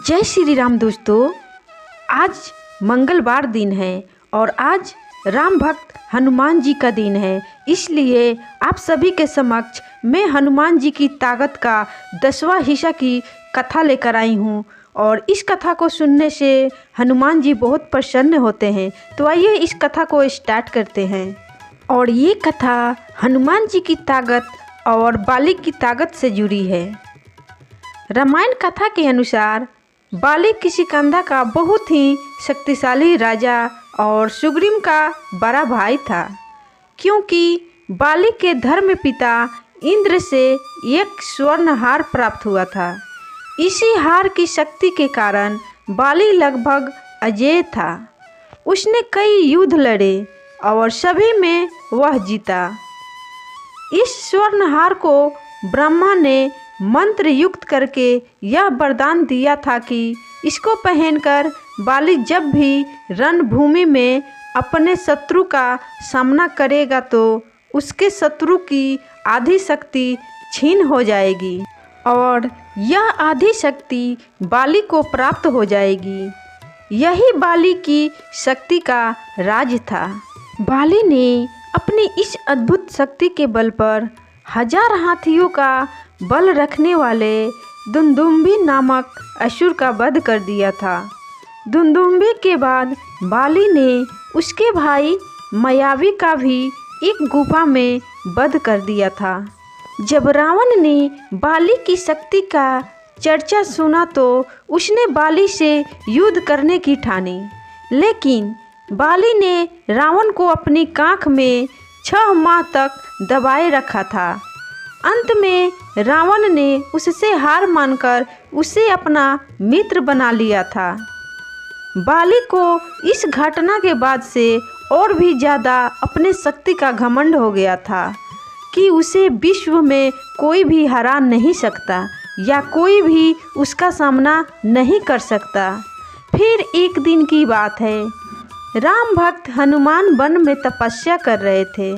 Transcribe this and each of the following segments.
जय श्री राम दोस्तों। आज मंगलवार दिन है और आज राम भक्त हनुमान जी का दिन है। इसलिए आप सभी के समक्ष मैं हनुमान जी की ताकत का 10वां हिस्सा की कथा लेकर आई हूँ और इस कथा को सुनने से हनुमान जी बहुत प्रसन्न होते हैं। तो आइए इस कथा को स्टार्ट करते हैं। और ये कथा हनुमान जी की ताकत और बाली की ताकत से जुड़ी है। रामायण कथा के अनुसार बाली किष्किंधा का बहुत ही शक्तिशाली राजा और सुग्रीव का बड़ा भाई था, क्योंकि बाली के धर्म पिता इंद्र से एक स्वर्ण हार प्राप्त हुआ था। इसी हार की शक्ति के कारण बाली लगभग अजेय था। उसने कई युद्ध लड़े और सभी में वह जीता। इस स्वर्ण हार को ब्रह्मा ने मंत्र युक्त करके यह वरदान दिया था कि इसको पहनकर बाली जब भी रणभूमि में अपने शत्रु का सामना करेगा तो उसके शत्रु की आधी शक्ति छीन हो जाएगी और यह आधी शक्ति बाली को प्राप्त हो जाएगी। यही बाली की शक्ति का राज था। बाली ने अपनी इस अद्भुत शक्ति के बल पर 1000 हाथियों का बल रखने वाले दुंदुम्बी नामक असुर का वध कर दिया था। दुंदुम्बी के बाद बाली ने उसके भाई मायावी का भी एक गुफा में वध कर दिया था। जब रावण ने बाली की शक्ति का चर्चा सुना तो उसने बाली से युद्ध करने की ठानी, लेकिन बाली ने रावण को अपनी कांख में 6 माह तक दबाए रखा था। अंत में रावण ने उससे हार मानकर उसे अपना मित्र बना लिया था। बाली को इस घटना के बाद से और भी ज़्यादा अपने शक्ति का घमंड हो गया था कि उसे विश्व में कोई भी हरा नहीं सकता या कोई भी उसका सामना नहीं कर सकता। फिर एक दिन की बात है, राम भक्त हनुमान वन में तपस्या कर रहे थे।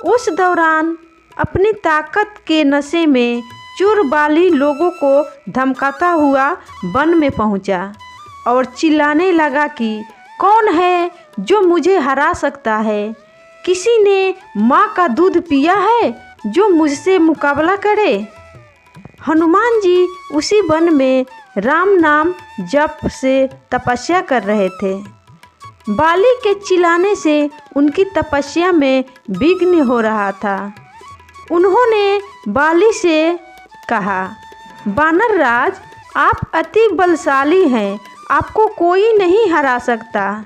उस दौरान अपनी ताकत के नशे में चूर बाली लोगों को धमकाता हुआ वन में पहुंचा और चिल्लाने लगा कि कौन है जो मुझे हरा सकता है? किसी ने माँ का दूध पिया है जो मुझसे मुकाबला करे? हनुमान जी उसी वन में राम नाम जप से तपस्या कर रहे थे। बाली के चिल्लाने से उनकी तपस्या में विघ्न हो रहा था। उन्होंने बाली से कहा, वानर राज, आप अति बलशाली हैं, आपको कोई नहीं हरा सकता,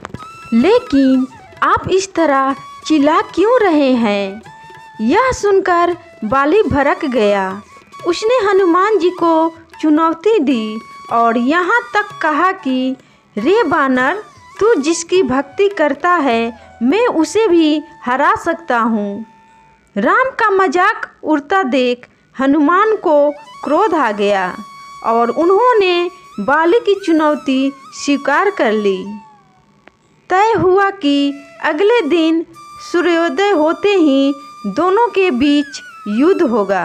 लेकिन आप इस तरह चिल्ला क्यों रहे हैं? यह सुनकर बाली भड़क गया। उसने हनुमान जी को चुनौती दी और यहाँ तक कहा कि रे वानर, तू जिसकी भक्ति करता है मैं उसे भी हरा सकता हूँ। राम का मजाक उड़ता देख हनुमान को क्रोध आ गया और उन्होंने बाली की चुनौती स्वीकार कर ली। तय हुआ कि अगले दिन सूर्योदय होते ही दोनों के बीच युद्ध होगा।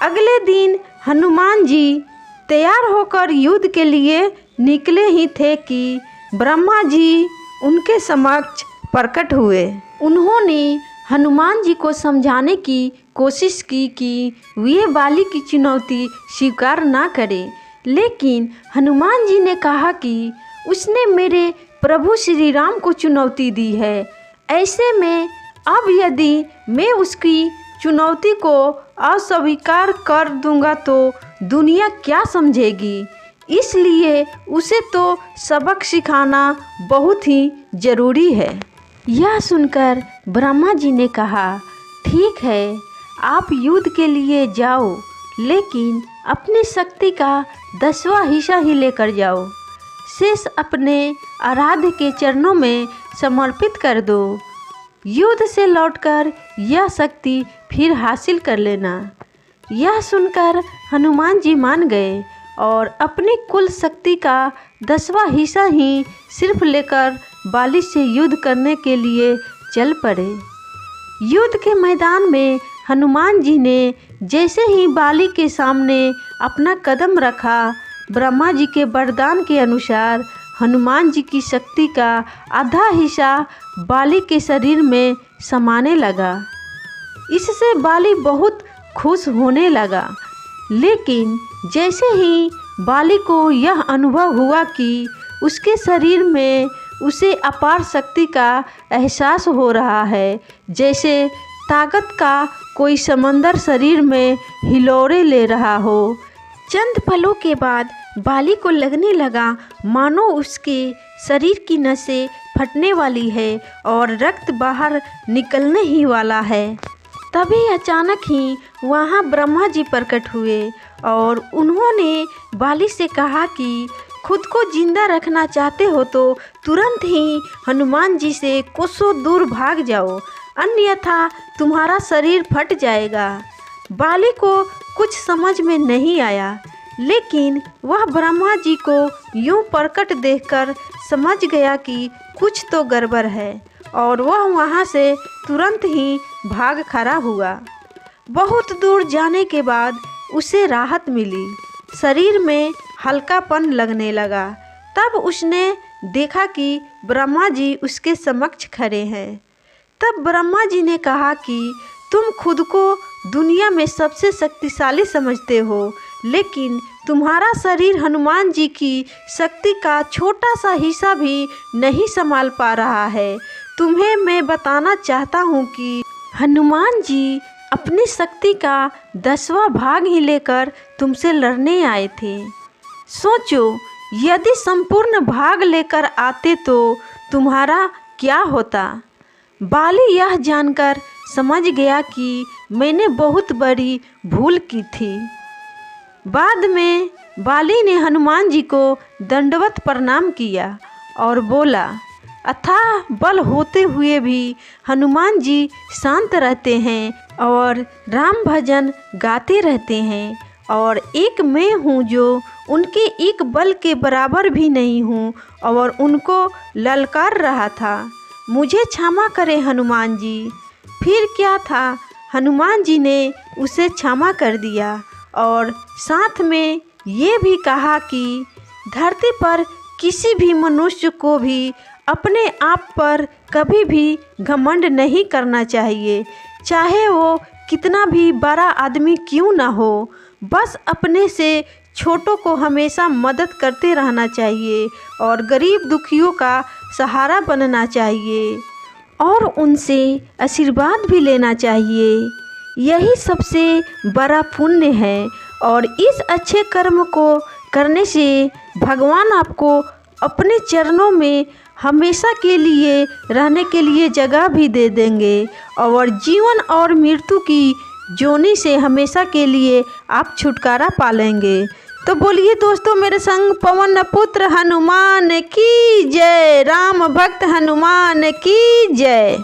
अगले दिन हनुमान जी तैयार होकर युद्ध के लिए निकले ही थे कि ब्रह्मा जी उनके समक्ष प्रकट हुए। उन्होंने हनुमान जी को समझाने की कोशिश की कि वे बाली की चुनौती स्वीकार ना करें, लेकिन हनुमान जी ने कहा कि उसने मेरे प्रभु श्री राम को चुनौती दी है। ऐसे में अब यदि मैं उसकी चुनौती को अस्वीकार कर दूंगा तो दुनिया क्या समझेगी? इसलिए उसे तो सबक सिखाना बहुत ही ज़रूरी है। यह सुनकर ब्रह्मा जी ने कहा, ठीक है, आप युद्ध के लिए जाओ, लेकिन अपनी शक्ति का 10वां हिस्सा ही लेकर जाओ। शेष अपने आराध्य के चरणों में समर्पित कर दो। युद्ध से लौटकर यह शक्ति फिर हासिल कर लेना। यह सुनकर हनुमान जी मान गए और अपनी कुल शक्ति का 10वां हिस्सा ही सिर्फ लेकर बाली से युद्ध करने के लिए चल पड़े। युद्ध के मैदान में हनुमान जी ने जैसे ही बाली के सामने अपना कदम रखा, ब्रह्मा जी के वरदान के अनुसार हनुमान जी की शक्ति का आधा हिस्सा बाली के शरीर में समाने लगा। इससे बाली बहुत खुश होने लगा। लेकिन जैसे ही बाली को यह अनुभव हुआ कि उसके शरीर में उसे अपार शक्ति का एहसास हो रहा है, जैसे ताकत का कोई समंदर शरीर में हिलोरे ले रहा हो, चंद पलों के बाद बाली को लगने लगा मानो उसके शरीर की नसें फटने वाली है और रक्त बाहर निकलने ही वाला है। तभी अचानक ही वहाँ ब्रह्मा जी प्रकट हुए और उन्होंने बाली से कहा कि खुद को जिंदा रखना चाहते हो तो तुरंत ही हनुमान जी से कोसों दूर भाग जाओ, अन्यथा तुम्हारा शरीर फट जाएगा। बाली को कुछ समझ में नहीं आया, लेकिन वह ब्रह्मा जी को यूं प्रकट देखकर समझ गया कि कुछ तो गड़बड़ है और वह वहां से तुरंत ही भाग खड़ा हुआ। बहुत दूर जाने के बाद उसे राहत मिली, शरीर में हल्कापन लगने लगा। तब उसने देखा कि ब्रह्मा जी उसके समक्ष खड़े हैं। तब ब्रह्मा जी ने कहा कि तुम खुद को दुनिया में सबसे शक्तिशाली समझते हो, लेकिन तुम्हारा शरीर हनुमान जी की शक्ति का छोटा सा हिस्सा भी नहीं संभाल पा रहा है। तुम्हें मैं बताना चाहता हूँ कि हनुमान जी अपनी शक्ति का 10वां भाग ही लेकर तुमसे लड़ने आए थे। सोचो, यदि संपूर्ण भाग लेकर आते तो तुम्हारा क्या होता। बाली यह जानकर समझ गया कि मैंने बहुत बड़ी भूल की थी। बाद में बाली ने हनुमान जी को दंडवत प्रणाम किया और बोला, अथाह बल होते हुए भी हनुमान जी शांत रहते हैं और राम भजन गाते रहते हैं, और एक मैं हूँ जो उनके एक बल के बराबर भी नहीं हूँ और उनको ललकार रहा था। मुझे क्षमा करें हनुमान जी। फिर क्या था, हनुमान जी ने उसे क्षमा कर दिया और साथ में ये भी कहा कि धरती पर किसी भी मनुष्य को भी अपने आप पर कभी भी घमंड नहीं करना चाहिए, चाहे वो कितना भी बड़ा आदमी क्यों ना हो। बस अपने से छोटों को हमेशा मदद करते रहना चाहिए और गरीब दुखियों का सहारा बनना चाहिए और उनसे आशीर्वाद भी लेना चाहिए। यही सबसे बड़ा पुण्य है और इस अच्छे कर्म को करने से भगवान आपको अपने चरणों में हमेशा के लिए रहने के लिए जगह भी दे देंगे और जीवन और मृत्यु की जोनी से हमेशा के लिए आप छुटकारा पालेंगे। तो बोलिए दोस्तों मेरे संग, पवन पुत्र हनुमान की जय, राम भक्त हनुमान की जय।